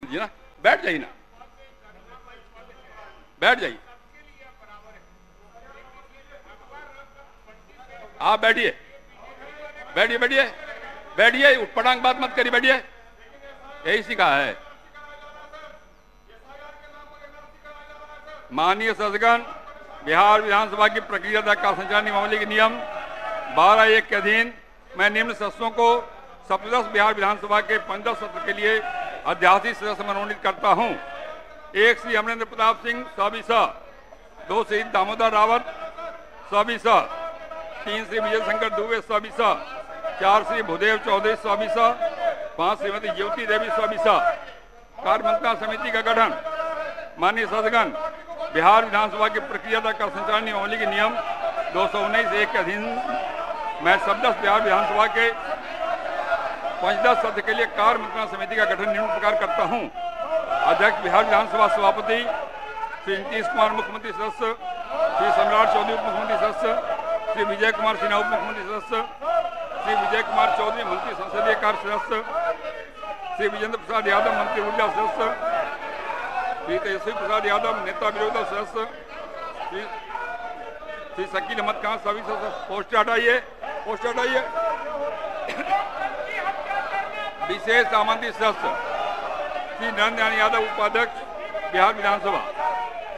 लीजिए ना, बैठ जाइए ना, बैठ जाइए, आप बैठिए, बैठिए बैठिए बैठिए, उठपटांग बात मत करिए, बैठिए, यही सीखा है। माननीय सदस्यगण, बिहार विधानसभा की प्रक्रिया का संचालन नियमावली के नियम 12(1) के अधीन मैं निम्न सदस्यों को सप्तदश बिहार विधानसभा के 15 सत्र के लिए अध्यासी सदस्य मनोनीत करता हूं। 1 श्री अमरेंद्र प्रताप सिंह सविसा, 2 श्री दामोदर रावत सविसा, 3 श्री विजय शंकर दुबे सविसा, 4 श्री भूदेव चौधरी सविसा, 5 श्रीमती ज्योति देवी सविसा। कार्यमंत्रणा समिति का गठन। माननीय सदस्यगण, बिहार विधानसभा की प्रक्रिया का संचालन नियमावली के नियम 219(1) के अधीन मैं सप्तदश बिहार विधानसभा के 15 सत्र के लिए कार्य मंत्रणा समिति का गठन निम्न प्रकार करता हूं। अध्यक्ष बिहार विधानसभा सभापति श्री नीतीश कुमार मुख्यमंत्री सदस्य, श्री सम्राट चौधरी उप मुख्यमंत्री सदस्य, श्री विजय कुमार सिन्हा उप मुख्यमंत्री सदस्य, श्री विजय कुमार चौधरी मंत्री संसदीय कार्य सदस्य, श्री विजेंद्र प्रसाद यादव मंत्री ऊर्जा सदस्य, श्री तेजस्वी प्रसाद यादव नेता विरोधी दल सदस्य, श्री शकील अहमद खान सभी सदस्य। पोस्टर हटाइए, पोस्टर हटाइए। विशेष आमंत्रित सदस्य श्री नरेंद्र यादव उपाध्यक्ष बिहार विधानसभा,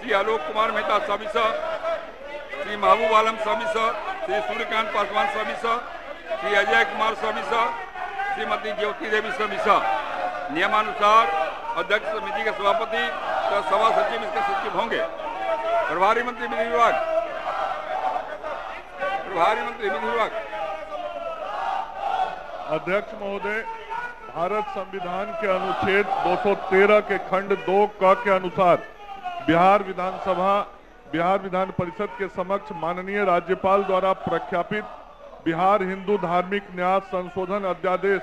श्री आलोक कुमार मेहता सविसा, श्री महबूब आलम सविसा, श्री सूर्यकांत पासवान सविसा, श्री अजय कुमार सविसा, श्रीमती ज्योति देवी सविसा। नियमानुसार अध्यक्ष समिति के सभापति तथा सभा सचिव इसके सचिव होंगे। प्रभारी मंत्री विधि विभाग, प्रभारी मंत्री विधि विभाग। अध्यक्ष महोदय, भारत संविधान के अनुच्छेद 213 के खंड 2 क के अनुसार बिहार विधान परिषद के समक्ष माननीय राज्यपाल द्वारा प्रख्यापित बिहार हिंदू धार्मिक न्यास संशोधन अध्यादेश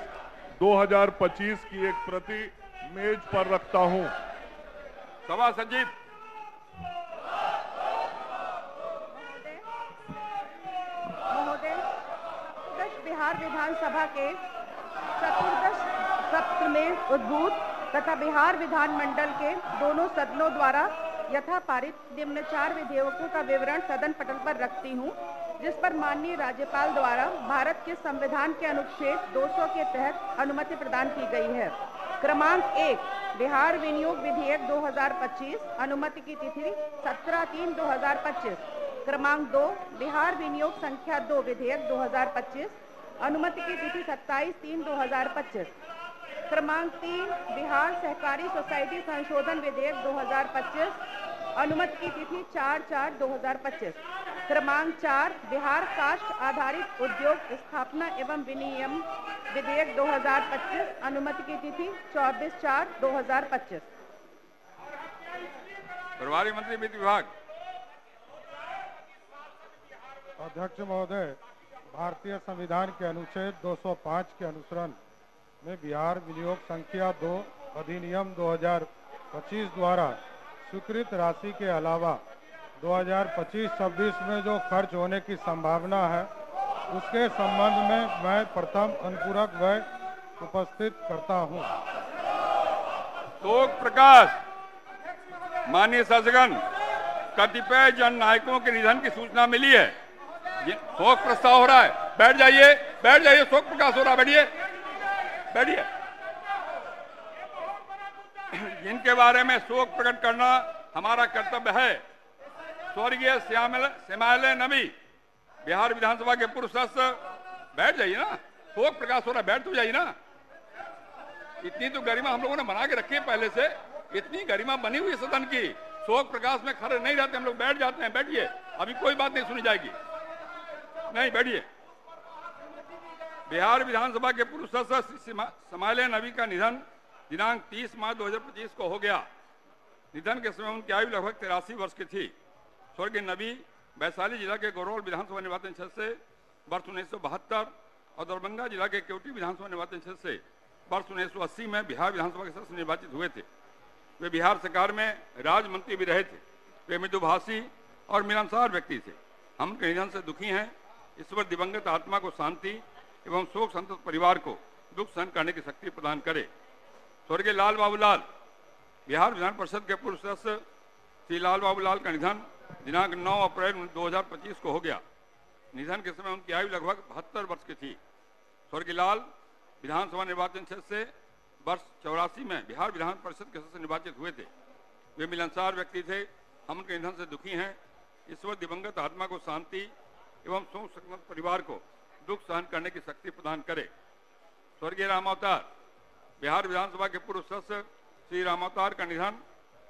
2025 की एक प्रति मेज पर रखता हूं। सभा सचिव। महोदय, बिहार विधानसभा के चतुर्दश सत्र में उद्भूत तथा बिहार विधानमंडल के दोनों सदनों द्वारा यथा पारित निम्न 4 विधेयकों का विवरण सदन पटल पर रखती हूं, जिस पर माननीय राज्यपाल द्वारा भारत के संविधान के अनुच्छेद 200 के तहत अनुमति प्रदान की गई है। क्रमांक 1, बिहार विनियोग विधेयक 2025, अनुमति की तिथि 17/3/2025। क्रमांक 2, बिहार विनियोग संख्या 2 विधेयक 2025, अनुमति की तिथि 27/3/2025। क्रमांक 3, बिहार सहकारी सोसाइटी संशोधन विधेयक 2025, अनुमति की तिथि 4/4/2025। क्रमांक 4, बिहार काष्ठ आधारित उद्योग स्थापना एवं विनियम विधेयक 2025, अनुमति की तिथि 24/4/2025। प्रभारी मंत्री विधि विभाग। अध्यक्ष महोदय, भारतीय संविधान के अनुच्छेद 205 के अनुसरण में बिहार विनियोग संख्या 2 अधिनियम 2025 द्वारा स्वीकृत राशि के अलावा 2025-26 में जो खर्च होने की संभावना है, उसके संबंध में मैं प्रथम अनुपूरक व्यय उपस्थित करता हूं। शोक प्रकाश। माननीय सदस्यगण, कतिपय जन नायकों के निधन की सूचना मिली है। शोक प्रस्ताव हो रहा है, बैठ जाइए, बैठ जाइए, शोक प्रकाश हो रहा है, बैठिए बैठिए। जिनके बारे में शोक प्रकट करना हमारा कर्तव्य है। स्वर्गीय श्यामल नबी, बिहार विधानसभा के पूर्व सदस्य। बैठ जाइए ना, शोक प्रकाश हो रहा है, बैठ तो जाइए ना। इतनी तो गरिमा हम लोगों ने बना के रखी है पहले से, इतनी गरिमा बनी हुई है सदन की। शोक प्रकाश में खड़े नहीं रहते हम लोग, बैठ जाते हैं। बैठिए, अभी कोई बात नहीं सुनी जाएगी, नहीं बैठिए। बिहार विधानसभा के पूर्व सदस्य श्यामल नबी का निधन दिनांक 30 मार्च 2025 को हो गया। निधन के समय उनकी आयु लगभग 83 वर्ष की थी। स्वर्गीय नबी वैशाली जिला के गौरौल विधानसभा निर्वाचन क्षेत्र से वर्ष 1972 और दरभंगा जिला के केवटी विधानसभा निर्वाचन क्षेत्र से वर्ष 1980 में बिहार विधानसभा के सदस्य निर्वाचित हुए थे। वे बिहार सरकार में राज्य मंत्री भी रहे थे। वे मृदुभाषी और मिलनसार व्यक्ति थे। हम उनके निधन से दुखी हैं। ईश्वर दिवंगत आत्मा को शांति एवं शोक संतप्त परिवार को दुख सहन करने की शक्ति प्रदान करे। स्वर्गीय लाल बाबू लाल बिहार विधान परिषद के पूर्व सदस्य श्री लाल बाबू लाल का निधन दिनांक 9 अप्रैल 2025 को हो गया। निधन के समय उनकी आयु लगभग 72 वर्ष की थी। स्वर्गीय लाल विधानसभा निर्वाचन क्षेत्र से वर्ष 84 में बिहार विधान परिषद के सदस्य निर्वाचित हुए थे। वे मिलनसार व्यक्ति थे। हम उनके निधन से दुखी हैं। ईश्वर दिवंगत आत्मा को शांति एवं शोक संतप्त परिवार को दुख सहन करने की शक्ति प्रदान करे। स्वर्गीय रामावतार बिहार विधानसभा के पूर्व सदस्य श्री रामावतार का निधन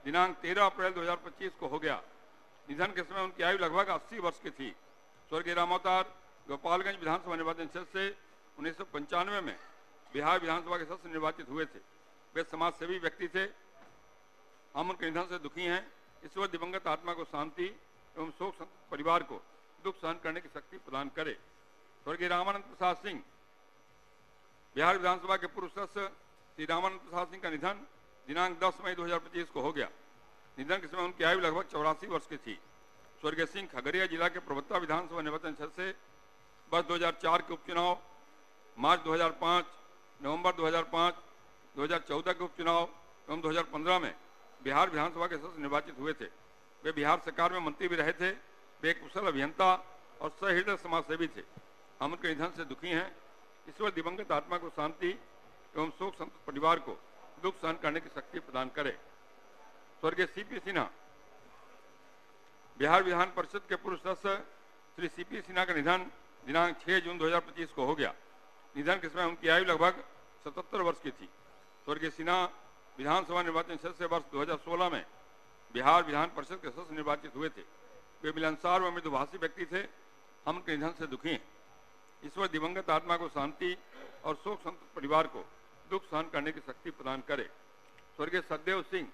दिनांक 13 अप्रैल 2025 को हो गया। निधन के समय उनकी आयु लगभग 80 वर्ष की थी। स्वर्गीय रामावतार गोपालगंज विधानसभा निर्वाचन क्षेत्र से 1995 में बिहार विधानसभा के सदस्य निर्वाचित हुए थे। वे समाज सेवी व्यक्ति थे। हम उनके निधन से दुखी हैं। ईश्वर दिवंगत आत्मा को शांति एवं शोक संतप्त परिवार को दुख सहन करने की शक्ति प्रदान करे। स्वर्गीय रामानंद प्रसाद सिंह बिहार विधानसभा के पूर्व सदस्य श्री रामानंद प्रसाद सिंह का निधन दिनांक 10 मई 2025 को हो गया। निधन के समय उनकी आयु लगभग 84 वर्ष की थी। स्वर्गीय सिंह खगड़िया जिला के प्रवक्ता विधानसभा निर्वाचन क्षेत्र से वर्ष 2004 के उपचुनाव, मार्च 2005, नवंबर 2005, 2014 के उपचुनाव एवं 2015 में बिहार विधानसभा के सदस्य निर्वाचित हुए थे। वे बिहार सरकार में मंत्री भी रहे थे। वे एक कुशल अभियंता और सहृदय समाज सेवी थे। हम उनके निधन से दुखी हैं। ईश्वर दिवंगत आत्मा को शांति एवं शोक संतप्त परिवार को दुख सहन करने की शक्ति प्रदान करे। स्वर्गीय सीपी सिन्हा बिहार विधान परिषद के पूर्व सदस्य श्री सीपी सिन्हा का निधन दिनांक 6 जून 2025 को हो गया। निधन के समय उनकी आयु लगभग 77 वर्ष की थी। स्वर्गीय सिन्हा विधानसभा निर्वाचन क्षेत्र से वर्ष 2016 में बिहार विधान परिषद के सदस्य निर्वाचित हुए थे। वे मिलनसार व मृदुभाषी व्यक्ति थे। हम उनके निधन से दुखी हैं। ईश्वर दिवंगत आत्मा को शांति और शोक संतप्त परिवार को दुख सहन करने की शक्ति प्रदान करे। स्वर्गीय सतदेव सिंह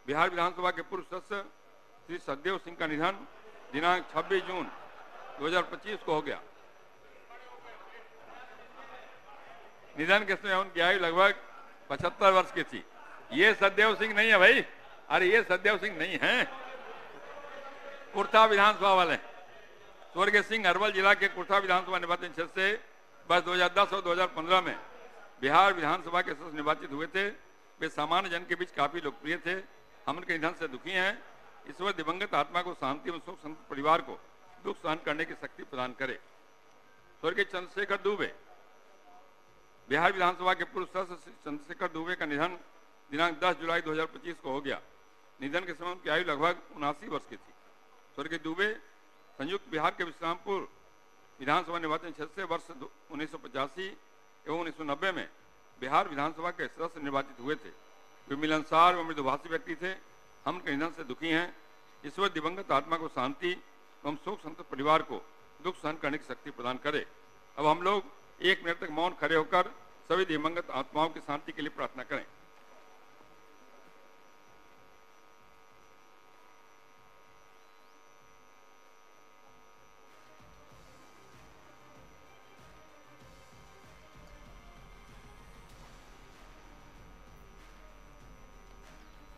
बिहार विधानसभा के पूर्व सदस्य श्री सतदेव सिंह का निधन दिनांक 26 जून 2025 को हो गया। निधन के समय उनकी आयु लगभग 75 वर्ष की थी। ये सतदेव सिंह नहीं है भाई, अरे ये सतदेव सिंह नहीं है, कुर्था विधानसभा वाले। स्वर्गीय सिंह अरवल जिला के कुर्था विधानसभा निर्वाचन क्षेत्र से वर्ष 2010 और 2015 में बिहार विधानसभा के सदस्य निर्वाचित हुए थे। वे सामान्य जन के बीच काफी लोकप्रिय थे। हम उनके निधन से दुखी हैं। ईश्वर दिवंगत आत्मा को शांति एवं शोक संतप्त परिवार को दुख सहन करने की शक्ति प्रदान करे। स्वर्गीय चंद्रशेखर दुबे बिहार विधानसभा के पूर्व सदस्य श्री चंद्रशेखर दुबे का निधन दिनांक 10 जुलाई 2025 को हो गया। निधन के समय उनकी आयु लगभग 79 वर्ष की थी। स्वर्गीय दुबे संयुक्त बिहार के विश्रामपुर विधानसभा निर्वाचन क्षेत्र से वर्ष 1985 एवं 1990 में बिहार विधानसभा के सदस्य निर्वाचित हुए थे। वे मिलनसार व मृदुभाषी व्यक्ति थे। हम उनके निधन से दुखी हैं। ईश्वर दिवंगत आत्मा को शांति एवं शोक संतप्त परिवार को दुख सहन करने की शक्ति प्रदान करे। अब हम लोग 1 मिनट तक मौन खड़े होकर सभी दिवंगत आत्माओं की शांति के लिए प्रार्थना करें।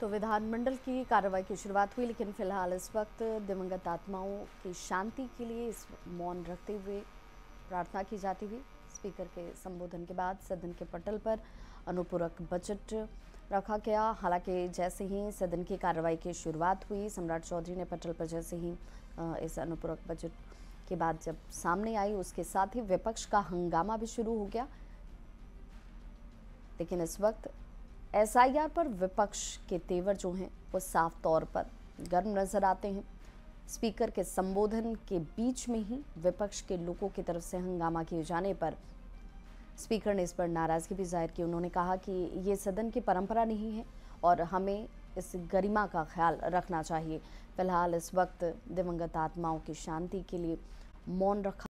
तो विधानमंडल की कार्रवाई की शुरुआत हुई, लेकिन फिलहाल इस वक्त दिवंगत आत्माओं की शांति के लिए इस मौन रखते हुए प्रार्थना की जाती हुई। स्पीकर के संबोधन के बाद सदन के पटल पर अनुपूरक बजट रखा गया। हालांकि जैसे ही सदन की कार्रवाई की शुरुआत हुई, सम्राट चौधरी ने पटल पर जैसे ही इस अनुपूरक बजट की बात जब सामने आई, उसके साथ ही विपक्ष का हंगामा भी शुरू हो गया। लेकिन इस वक्त एसआईआर पर विपक्ष के तेवर जो हैं वो साफ तौर पर गर्म नजर आते हैं। स्पीकर के संबोधन के बीच में ही विपक्ष के लोगों की तरफ से हंगामा किए जाने पर स्पीकर ने इस पर नाराजगी भी जाहिर की। उन्होंने कहा कि ये सदन की परंपरा नहीं है और हमें इस गरिमा का ख्याल रखना चाहिए। फिलहाल इस वक्त दिवंगत आत्माओं की शांति के लिए मौन रखा